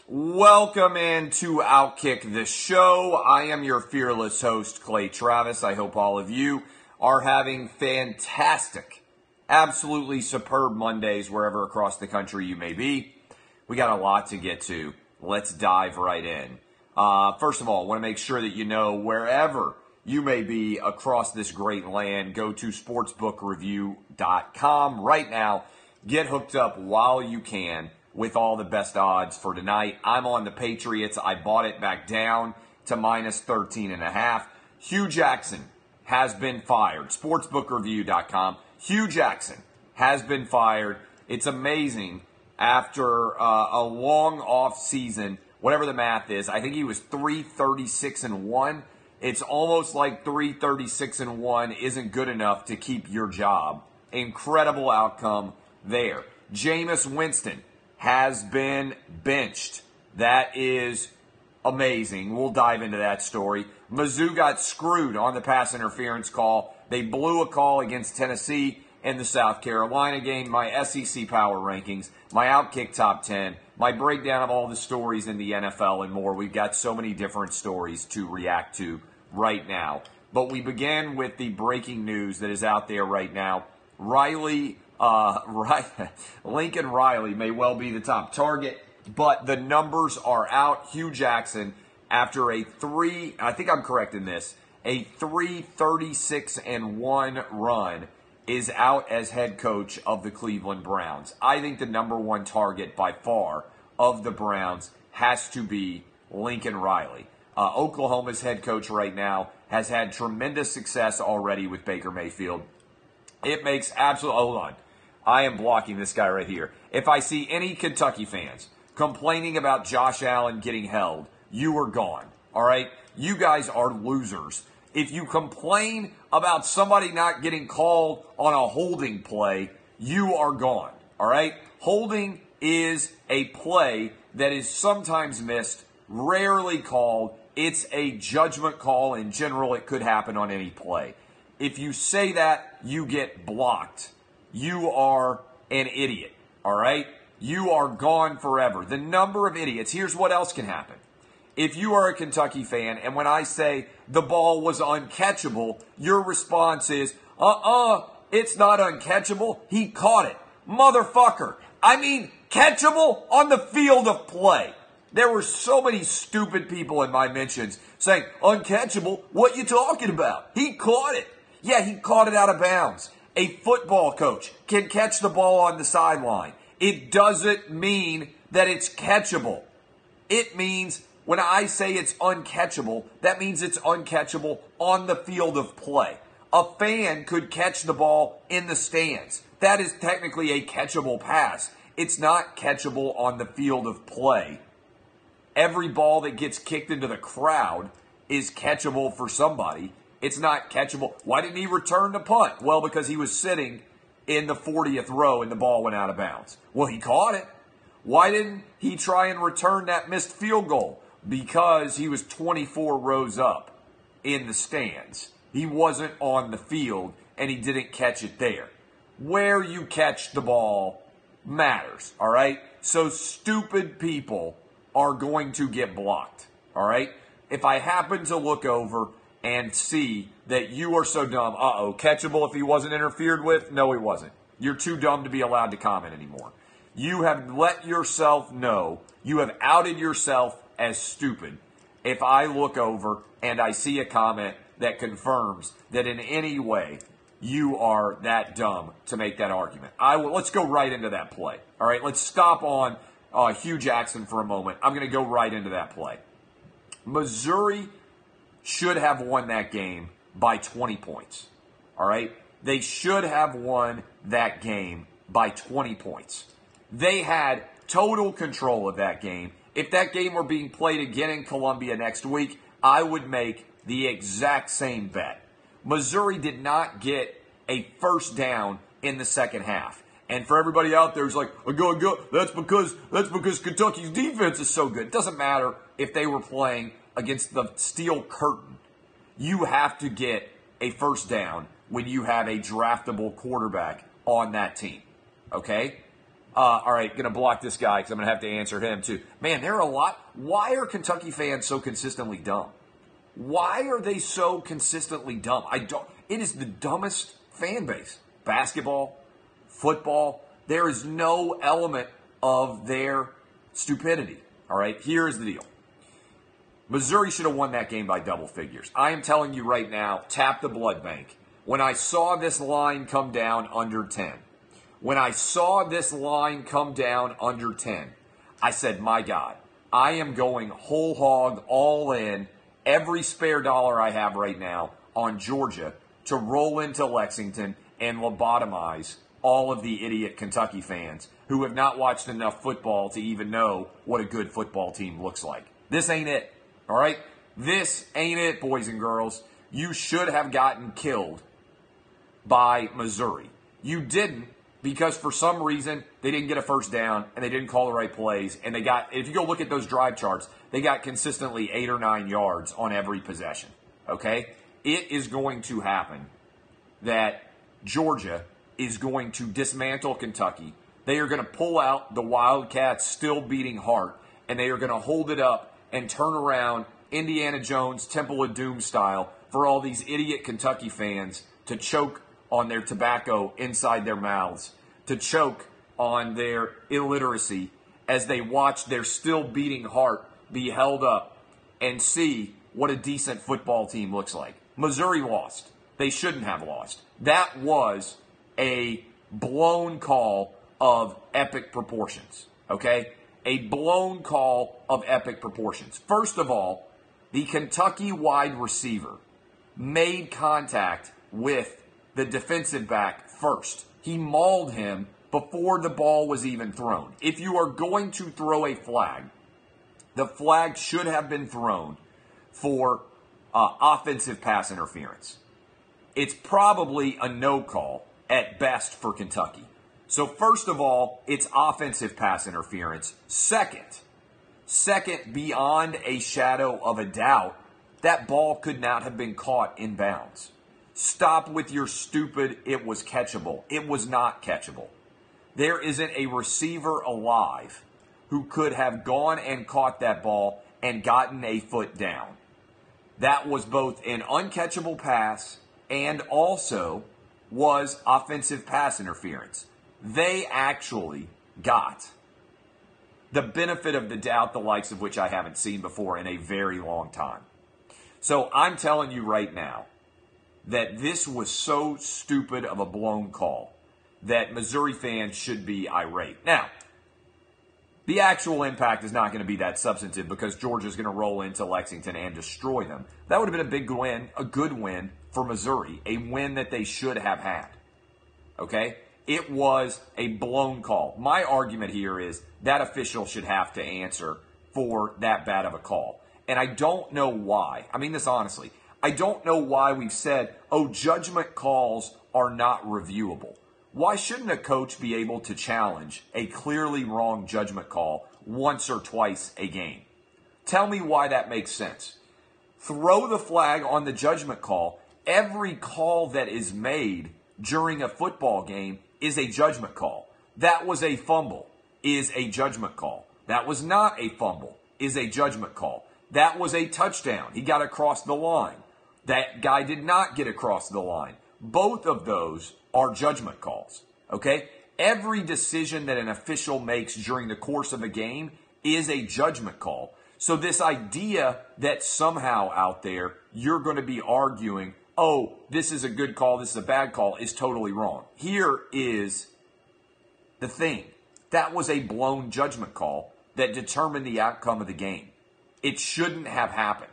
Welcome into Outkick the Show. I am your fearless host, Clay Travis. I hope all of you are having fantastic, absolutely superb Mondays wherever across the country you may be. We got a lot to get to. Let's dive right in. First of all, I want to make sure that you know wherever you may be across this great land, go to sportsbookreview.com right now. Get hooked up while you can with all the best odds for tonight. I'm on the Patriots. I bought it back down to minus 13.5. Hue Jackson has been fired. Sportsbookreview.com. Hue Jackson has been fired. It's amazing. After a long off season, whatever the math is, I think he was 336-1. It's almost like 336-1 isn't good enough to keep your job. Incredible outcome there. Jameis Winston has been benched. That is amazing. We'll dive into that story. Mizzou got screwed on the pass interference call. They blew a call against Tennessee in the South Carolina game. My SEC power rankings, my Outkick top 10, my breakdown of all the stories in the NFL and more. We've got so many different stories to react to right now. But we begin with the breaking news that is out there right now. Lincoln Riley may well be the top target, but the numbers are out. Hue Jackson, after I think I'm correct in this, a 336-1 run, is out as head coach of the Cleveland Browns. I think the number one target by far of the Browns has to be Lincoln Riley. Oklahoma's head coach right now has had tremendous success already with Baker Mayfield. It makes absolute... Hold on. I am blocking this guy right here. If I see any Kentucky fans complaining about Josh Allen getting held, you are gone. All right? You guys are losers. If you complain about somebody not getting called on a holding play, you are gone. All right? Holding is a play that is sometimes missed, rarely called. It's a judgment call. In general, it could happen on any play. If you say that, you get blocked. You are an idiot. All right? You are gone forever. The number of idiots. Here's what else can happen. If you are a Kentucky fan, and when I say the ball was uncatchable, your response is, it's not uncatchable. He caught it. Motherfucker. I mean, catchable on the field of play. There were so many stupid people in my mentions saying, uncatchable? What you talking about? He caught it. Yeah, he caught it out of bounds. A football coach can catch the ball on the sideline. It doesn't mean that it's catchable. It means... When I say it's uncatchable, that means it's uncatchable on the field of play. A fan could catch the ball in the stands. That is technically a catchable pass. It's not catchable on the field of play. Every ball that gets kicked into the crowd is catchable for somebody. It's not catchable. Why didn't he return the punt? Well, because he was sitting in the 40th row and the ball went out of bounds. Well, he caught it. Why didn't he try and return that missed field goal? Because he was 24 rows up in the stands. He wasn't on the field, and he didn't catch it there. Where you catch the ball matters, all right? So stupid people are going to get blocked, all right? If I happen to look over and see that you are so dumb, catchable if he wasn't interfered with? No, he wasn't. You're too dumb to be allowed to comment anymore. You have let yourself know, you have outed yourself as stupid if I look over and I see a comment that confirms that in any way you are that dumb to make that argument. Let's go right into that play. All right, let's stop on Hue Jackson for a moment. I'm going to go right into that play. Missouri should have won that game by 20 points. All right, they should have won that game by 20 points. They had total control of that game. If that game were being played again in Columbia next week, I would make the exact same bet. Missouri did not get a first down in the second half. And for everybody out there who's like, go, that's because Kentucky's defense is so good. It doesn't matter if they were playing against the Steel Curtain. You have to get a first down when you have a draftable quarterback on that team. Okay? All right, going to block this guy because I'm going to have to answer him too. Man, there are a lot. Why are Kentucky fans so consistently dumb? Why are they so consistently dumb? It is the dumbest fan base. Basketball, football, there is no element of their stupidity. All right, here's the deal. Missouri should have won that game by double figures. I am telling you right now, tap the blood bank. When I saw this line come down under 10, I said, my God, I am going whole hog, all in, every spare dollar I have right now on Georgia to roll into Lexington and lobotomize all of the idiot Kentucky fans who have not watched enough football to even know what a good football team looks like. This ain't it, all right? This ain't it, boys and girls. You should have gotten killed by Missouri. You didn't, because for some reason they didn't get a first down and they didn't call the right plays. And if you go look at those drive charts, they got consistently 8 or 9 yards on every possession, okay? It is going to happen that Georgia is going to dismantle Kentucky. They are going to pull out the Wildcats still beating heart, and they are going to hold it up and turn around Indiana Jones, Temple of Doom style for all these idiot Kentucky fans to choke on their tobacco inside their mouths, to choke on their illiteracy as they watch their still beating heart be held up and see what a decent football team looks like. Missouri lost. They shouldn't have lost. That was a blown call of epic proportions, okay? A blown call of epic proportions. First of all, the Kentucky wide receiver made contact with the defensive back first. He mauled him before the ball was even thrown. If you are going to throw a flag, the flag should have been thrown for offensive pass interference. It's probably a no call at best for Kentucky. So first of all, it's offensive pass interference. Second, beyond a shadow of a doubt, that ball could not have been caught in bounds. Stop with your stupid, it was catchable. It was not catchable. There isn't a receiver alive who could have gone and caught that ball and gotten a foot down. That was both an uncatchable pass and also was offensive pass interference. They actually got the benefit of the doubt, the likes of which I haven't seen before in a very long time. So I'm telling you right now that this was so stupid of a blown call that Missouri fans should be irate. Now, the actual impact is not going to be that substantive because Georgia's going to roll into Lexington and destroy them. That would have been a big win, a good win for Missouri, a win that they should have had. Okay? It was a blown call. My argument here is that official should have to answer for that bad of a call. And I don't know why. I mean this honestly. I don't know why we've said, oh, judgment calls are not reviewable. Why shouldn't a coach be able to challenge a clearly wrong judgment call once or twice a game? Tell me why that makes sense. Throw the flag on the judgment call. Every call that is made during a football game is a judgment call. That was a fumble, is a judgment call. That was not a fumble, is a judgment call. That was a touchdown. He got across the line. That guy did not get across the line. Both of those are judgment calls, okay? Every decision that an official makes during the course of a game is a judgment call. So this idea that somehow out there you're going to be arguing, oh, this is a good call, this is a bad call, is totally wrong. Here is the thing. That was a blown judgment call that determined the outcome of the game. It shouldn't have happened.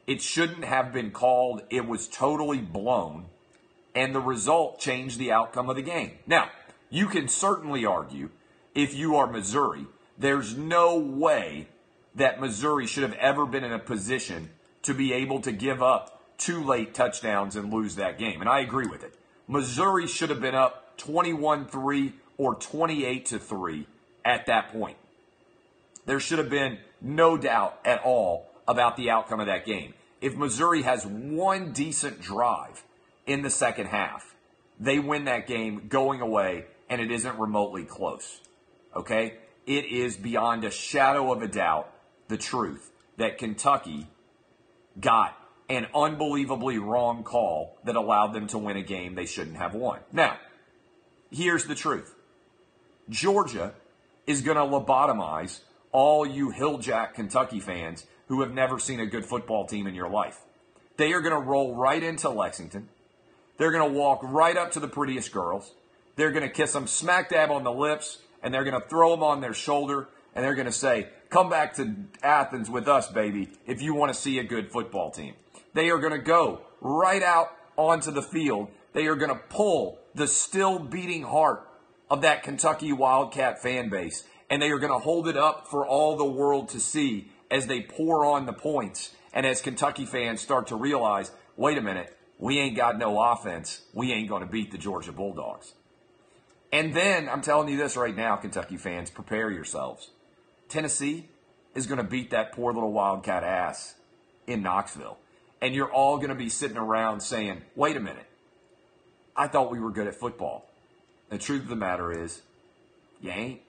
It shouldn't have been called. It was totally blown, and the result changed the outcome of the game. Now, you can certainly argue, if you are Missouri, there's no way that Missouri should have ever been in a position to be able to give up 2 late touchdowns and lose that game. And I agree with it. Missouri should have been up 21-3 or 28-3 at that point. There should have been no doubt at all about the outcome of that game. If Missouri has one decent drive in the second half, they win that game going away and it isn't remotely close. Okay? It is beyond a shadow of a doubt the truth that Kentucky got an unbelievably wrong call that allowed them to win a game they shouldn't have won. Now, here's the truth. Georgia is going to lobotomize all you hilljack Kentucky fans who have never seen a good football team in your life. They are going to roll right into Lexington. They're going to walk right up to the prettiest girls. They're going to kiss them smack dab on the lips, and they're going to throw them on their shoulder, and they're going to say, come back to Athens with us, baby, if you want to see a good football team. They are going to go right out onto the field. They are going to pull the still beating heart of that Kentucky Wildcat fan base, and they are going to hold it up for all the world to see as they pour on the points and as Kentucky fans start to realize, wait a minute, we ain't got no offense. We ain't going to beat the Georgia Bulldogs. And then, I'm telling you this right now, Kentucky fans, prepare yourselves. Tennessee is going to beat that poor little Wildcat ass in Knoxville. And you're all going to be sitting around saying, wait a minute, I thought we were good at football. The truth of the matter is, you ain't.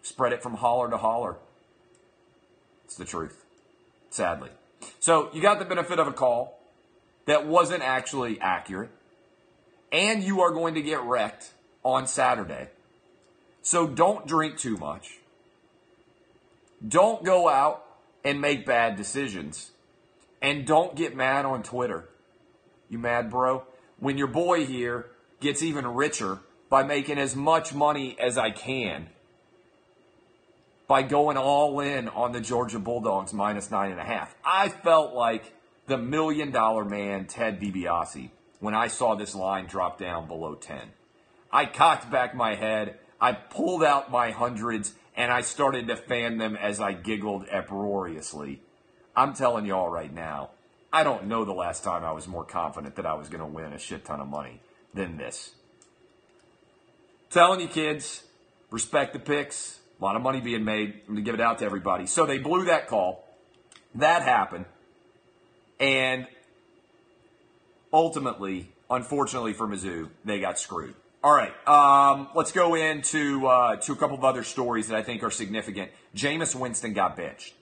Spread it from holler to holler. It's the truth, sadly. So you got the benefit of a call that wasn't actually accurate, and you are going to get wrecked on Saturday. So don't drink too much. Don't go out and make bad decisions. And don't get mad on Twitter. You mad, bro? When your boy here gets even richer by making as much money as I can by going all in on the Georgia Bulldogs minus 9.5. I felt like the $1 million man, Ted DiBiase, when I saw this line drop down below 10. I cocked back my head, I pulled out my hundreds, and I started to fan them as I giggled uproariously. I'm telling y'all right now, I don't know the last time I was more confident that I was going to win a shit ton of money than this. Telling you kids, respect the picks. A lot of money being made. I'm going to give it out to everybody. So they blew that call. That happened. And ultimately, unfortunately for Mizzou, they got screwed. All right, let's go into to a couple of other stories that I think are significant. Jameis Winston got benched.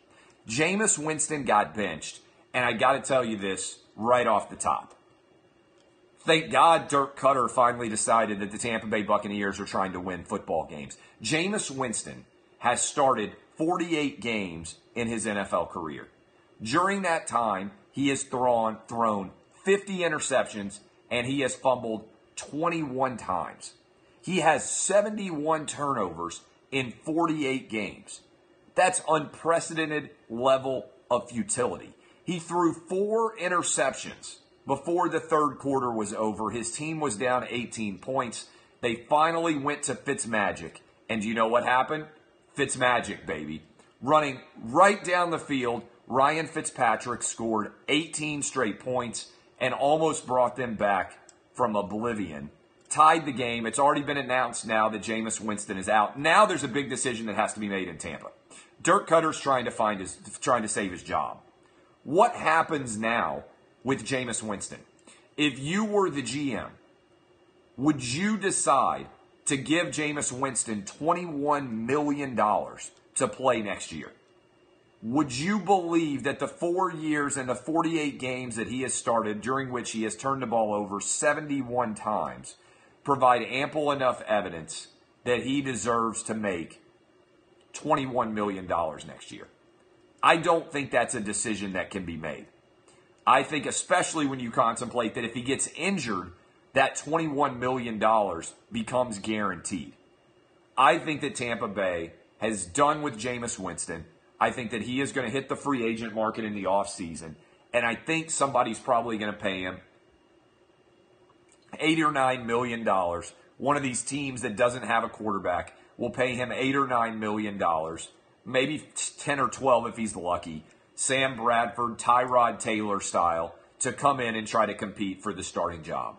Jameis Winston got benched, and I got to tell you this right off the top. Thank God Dirk Cutter finally decided that the Tampa Bay Buccaneers are trying to win football games. Jameis Winston has started 48 games in his NFL career. During that time, he has thrown 50 interceptions, and he has fumbled 21 times. He has 71 turnovers in 48 games. That's unprecedented level of futility. He threw 4 interceptions before the third quarter was over. His team was down 18 points. They finally went to FitzMagic. And do you know what happened? FitzMagic, baby. Running right down the field, Ryan Fitzpatrick scored 18 straight points and almost brought them back from oblivion. Tied the game. It's already been announced now that Jameis Winston is out. Now there's a big decision that has to be made in Tampa. Dirk Cutter's trying to save his job. What happens now with Jameis Winston? If you were the GM, would you decide to give Jameis Winston $21 million to play next year? Would you believe that the 4 years and the 48 games that he has started, during which he has turned the ball over 71 times, provide ample enough evidence that he deserves to make $21 million next year? I don't think that's a decision that can be made. I think especially when you contemplate that if he gets injured, that $21 million becomes guaranteed. I think that Tampa Bay has done with Jameis Winston. I think that he is going to hit the free agent market in the offseason. And I think somebody's probably going to pay him $8 or $9 million. One of these teams that doesn't have a quarterback will pay him $8 or $9 million. Maybe 10 or 12 if he's lucky. Sam Bradford, Tyrod Taylor style, to come in and try to compete for the starting job.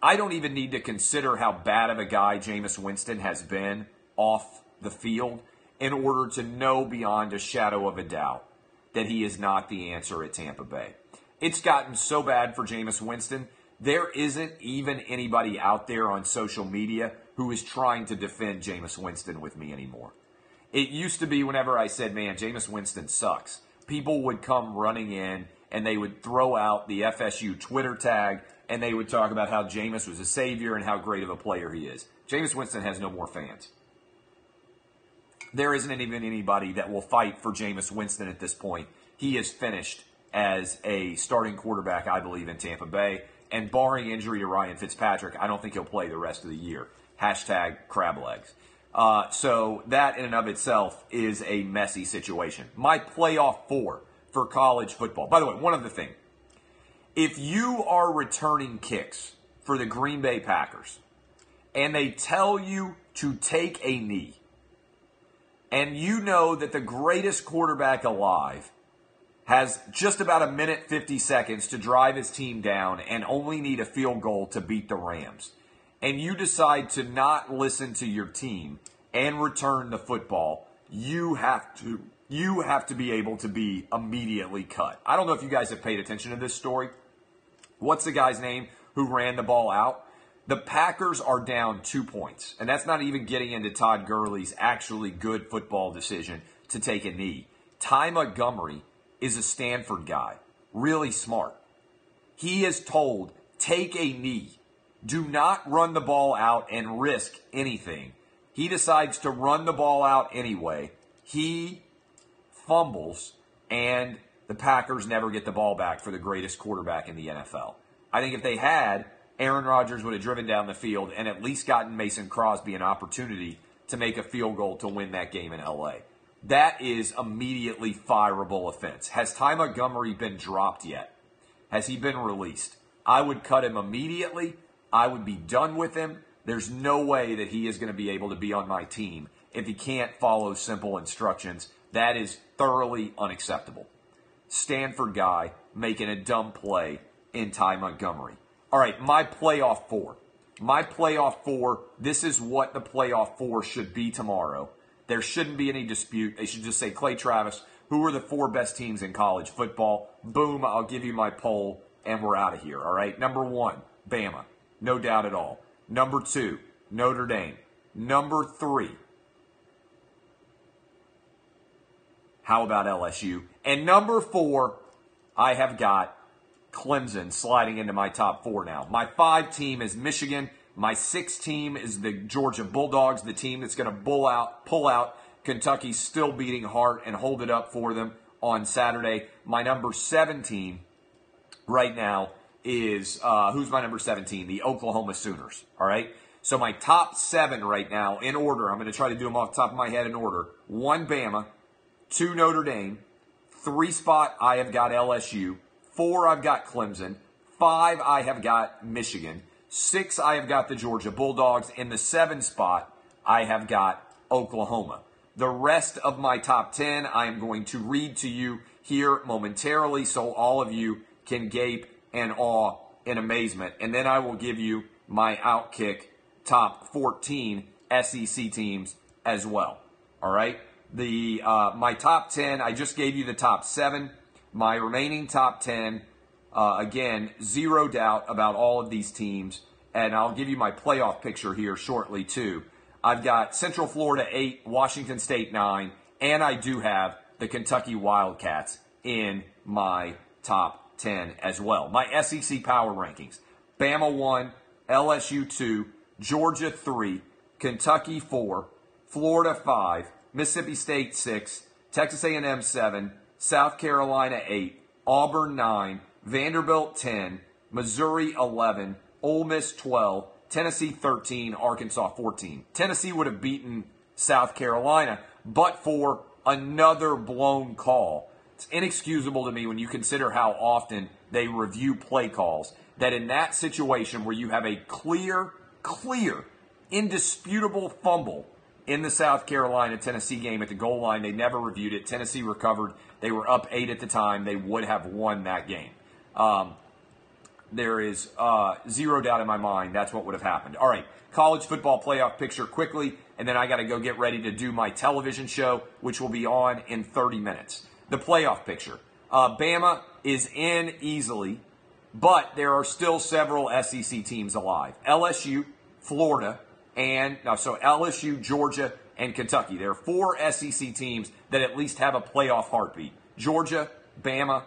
I don't even need to consider how bad of a guy Jameis Winston has been off the field in order to know beyond a shadow of a doubt that he is not the answer at Tampa Bay. It's gotten so bad for Jameis Winston, there isn't even anybody out there on social media who is trying to defend Jameis Winston with me anymore. It used to be whenever I said, man, Jameis Winston sucks, people would come running in and they would throw out the FSU Twitter tag and they would talk about how Jameis was a savior and how great of a player he is. Jameis Winston has no more fans. There isn't even anybody that will fight for Jameis Winston at this point. He is finished as a starting quarterback, I believe, in Tampa Bay. And barring injury to Ryan Fitzpatrick, I don't think he'll play the rest of the year. Hashtag crab legs. So that in and of itself is a messy situation. My playoff 4 for college football. By the way, one other thing. If you are returning kicks for the Green Bay Packers and they tell you to take a knee, and you know that the greatest quarterback alive has just about a minute 50 seconds to drive his team down and only need a field goal to beat the Rams, and you decide to not listen to your team and return the football, you have to be able to be immediately cut. I don't know if you guys have paid attention to this story. What's the guy's name who ran the ball out? The Packers are down 2 points, and that's not even getting into Todd Gurley's actually good football decision to take a knee. Ty Montgomery is a Stanford guy, really smart. He is told, take a knee. Do not run the ball out and risk anything. He decides to run the ball out anyway. He fumbles, and the Packers never get the ball back for the greatest quarterback in the NFL. I think if they had, Aaron Rodgers would have driven down the field and at least gotten Mason Crosby an opportunity to make a field goal to win that game in LA. That is immediately fireable offense. Has Ty Montgomery been dropped yet? Has he been released? I would cut him immediately. I would be done with him. There's no way that he is going to be able to be on my team if he can't follow simple instructions. That is thoroughly unacceptable. Stanford guy making a dumb play in Ty Montgomery. All right, my playoff 4. My playoff 4, this is what the playoff 4 should be tomorrow. There shouldn't be any dispute. They should just say, Clay Travis, who are the 4 best teams in college football? Boom, I'll give you my poll, and we're out of here, all right? Number 1, Bama. No doubt at all. Number 2, Notre Dame. Number 3, how about LSU? And number 4, I have got Clemson sliding into my top 4 now. My 5 team is Michigan. My 6 team is the Georgia Bulldogs, the team that's going to pull out Kentucky, still beating Hart and hold it up for them on Saturday. My number 7 team right now is, who's my number 17? The Oklahoma Sooners, all right? So my top 7 right now in order, I'm going to try to do them off the top of my head in order. 1, Bama. 2, Notre Dame. 3 spot, I have got LSU. 4, I've got Clemson. 5, I have got Michigan. 6, I have got the Georgia Bulldogs. In the 7 spot, I have got Oklahoma. The rest of my top 10, I am going to read to you here momentarily so all of you can gape and awe in amazement. And then I will give you my Outkick top 14 SEC teams as well. All right? My top 10, I just gave you the top 7. My remaining top 10, again, zero doubt about all of these teams. And I'll give you my playoff picture here shortly, too. I've got Central Florida 8, Washington State 9, and I do have the Kentucky Wildcats in my top 10 as well. My SEC power rankings. Bama 1, LSU 2, Georgia 3, Kentucky 4, Florida 5, Mississippi State 6, Texas A&M 7, South Carolina 8, Auburn 9, Vanderbilt 10, Missouri 11, Ole Miss 12, Tennessee 13, Arkansas 14. Tennessee would have beaten South Carolina, but for another blown call. It's inexcusable to me when you consider how often they review play calls, that in that situation where you have a clear, indisputable fumble in the South Carolina-Tennessee game at the goal line, they never reviewed it. Tennessee recovered. They were up 8 at the time. They would have won that game. There is zero doubt in my mind that's what would have happened. All right, college football playoff picture quickly, and then I got to go get ready to do my television show, which will be on in 30 minutes. The playoff picture. Bama is in easily, but there are still several SEC teams alive. LSU, Florida, and so LSU, Georgia, and Kentucky. There are 4 SEC teams that at least have a playoff heartbeat. Georgia, Bama,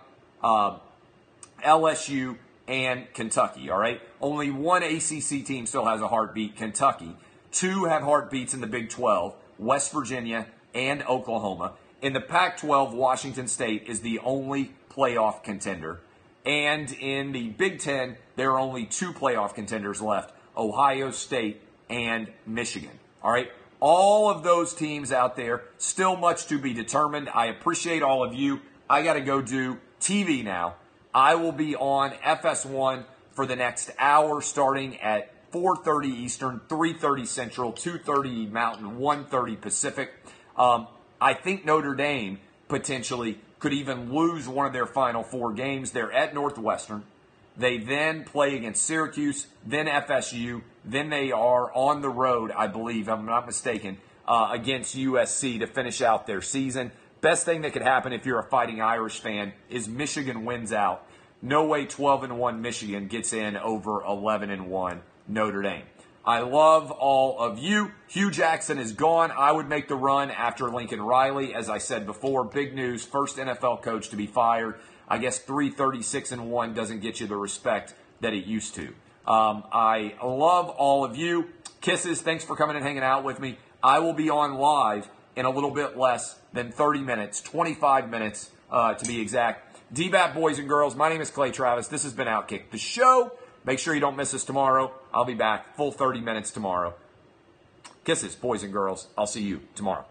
LSU, and Kentucky, all right? Only 1 ACC team still has a heartbeat, Kentucky. 2 have heartbeats in the Big 12, West Virginia and Oklahoma. In the Pac-12, Washington State is the only playoff contender. And in the Big 10, there are only 2 playoff contenders left, Ohio State and Michigan, all right? All of those teams out there, still much to be determined. I appreciate all of you. I got to go do TV now. I will be on FS1 for the next hour starting at 4:30 Eastern, 3:30 Central, 2:30 Mountain, 1:30 Pacific. I think Notre Dame potentially could even lose one of their final 4 games. They're at Northwestern. They then play against Syracuse, then FSU, then they are on the road, I believe, if I'm not mistaken, against USC to finish out their season. Best thing that could happen if you're a Fighting Irish fan is Michigan wins out. No way 12-1 Michigan gets in over 11-1 Notre Dame. I love all of you. Hue Jackson is gone. I would make the run after Lincoln Riley. As I said before, big news, first NFL coach to be fired. I guess 336-1 doesn't get you the respect that it used to. I love all of you. Kisses. Thanks for coming and hanging out with me. I will be on live in a little bit less than 30 minutes, 25 minutes to be exact. DBAP boys and girls, my name is Clay Travis. This has been Outkick the Show. Make sure you don't miss us tomorrow. I'll be back full 30 minutes tomorrow. Kisses, boys and girls. I'll see you tomorrow.